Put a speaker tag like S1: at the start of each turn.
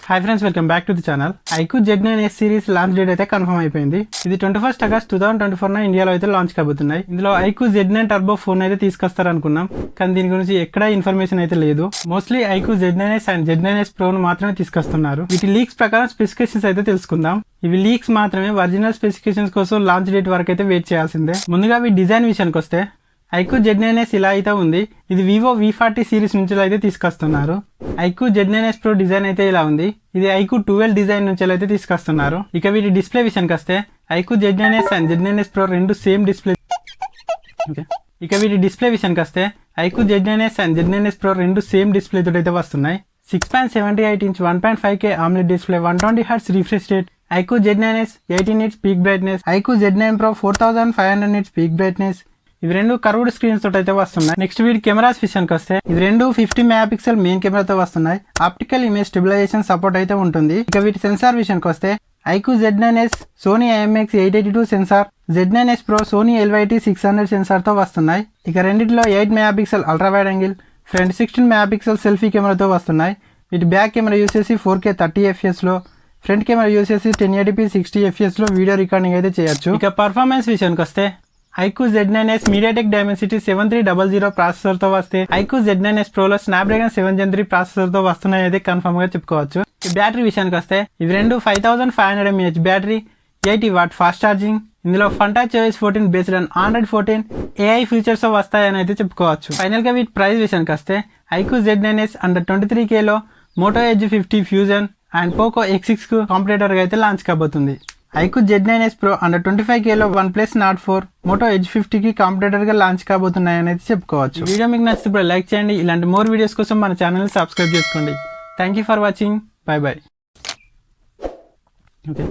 S1: Hi friends, welcome back to the channel. IQOO Z9S series launch date అయితే confirm అయిపోయింది. ఇది 21 August 2024 ఇండియాలో అయితే లాంచ్ కాబోతున్నాయి. ఇందులో ఐక్యూ Z9 టర్బో ఫోన్ అయితే తీసుకొస్తారు అనుకున్నాం, కానీ దీని గురించి ఎక్కడ ఇన్ఫర్మేషన్ అయితే లేదు. Mostly IQ Z9S and Z9S Pro మాత్రమే తీసుకొస్తున్నారు. వీటి లీక్స్ ప్రకారం స్పెసిఫికేషన్స్ అయితే తెలుసుకుందాం. ఇవి లీక్స్ మాత్రమే, ఒరిజినల్ స్పెసిఫికేషన్స్ కోసం లాంచ్ డేట్ వరకు అయితే వెయిట్ చేయాల్సిందే. ముందుగా ఈ డిజైన్ విషయానికి వస్తే ఐక్యూ Z9S ఇలా అయితే ఉంది. ఇది వివో V40 సిరీస్ నుంచి అయితే తీసుకొస్తున్నారు. ఐక్యూ Z9S Pro డిజైన్ అయితే ఇలా ఉంది. ఇది ఐక్యూ 12 డిజైన్ నుంచి అయితే తీసుకొస్తున్నారు. ఇక వీటి డిస్ప్లే విషయానికి వస్తే iQOO Z9S and Z9S Pro రెండు సేమ్ డిస్ప్లే. ఇక వీటి డిస్ప్లే విషయానికి వస్తే iQOO Z9S and Z9S Pro రెండు సేమ్ డిస్ప్లే తోటి అయితే వస్తున్నాయి. 6.78 inch 1.5K AMOLED display, 120Hz refresh rate, iQOO Z9S 18 nits peak brightness, iQOO Z9 Pro 4500 nits peak brightness. ఇవి రెండు కర్వ్డ్ స్క్రీన్స్ తోటి అయితే వస్తున్నాయి. నెక్స్ట్ వీటి కెమెరాస్ విషయానికి వస్తే ఇది రెండు 50 మెగాపిక్సెల్ మెయిన్ కెమెరాతో వస్తున్నాయి. ఆప్టికల్ ఇమేజ్ స్టెబిలైజేషన్ సపోర్ట్ అయితే ఉంటుంది. ఇక వీటి సెన్సార్ విషయానికి వస్తే iQOO Z9S Sony IMX882 sensor, Z9S Pro Sony LYT 600 sensor తో వస్తున్నాయి. ఇక రెండిట్లో 8 megapixel ultra wide angle, front 16 megapixel selfie కెమెరాతో వస్తున్నాయి. వీటి బ్యాక్ కెమెరా యూస్ చేసి 4K 30 fps లో, ఫ్రంట్ కెమెరా యూస్ చేసి 1080p 60 fps లో వీడియో రికార్డింగ్ అయితే చేయొచ్చు. ఇక పర్ఫార్మెన్స్ విషయానికి వస్తే ఐక్యూ Z9S MediaTek Dimensity 7300 ప్రాసెసర్తో వస్తే ఐక్యూ Z9S Proలో Snapdragon 7 Gen 3 ప్రాసెసర్తో వస్తున్నాయి అయితే కన్ఫర్మ్ గా చెప్పుకోవచ్చు. ఈ బ్యాటరీ విషయానికి వస్తే ఇవి రెండు 5500 mAh battery, 80 watt fast charging. ఇందులో FunTouch OS 14 based on Android 14 AI features వస్తాయని అయితే చెప్పుకోవచ్చు. ఫైనల్ గా వీటి ప్రైస్ విషయానికి వస్తే ఐక్యూ Z9S అండర్ 23K లో Moto Edge 50 Fusion and Poco X6 కు కాంపిటేటర్ గా అయితే లాంచ్ కాబోతుంది. IQ Z9S Pro under 25K లో OnePlus Nord 4 Moto Edge 50 కి కాంపిటేటర్ గా లాంచ్ కాబోతున్నాయని అయితే చెప్పుకోవచ్చు. వీడియో మీకు నచ్చితే లైక్ చేయండి. ఇలాంటి మోర్ వీడియోస్ కోసం మన ఛానల్ సబ్స్క్రైబ్ చేసుకోండి. Thank you for watching. By by. Okay.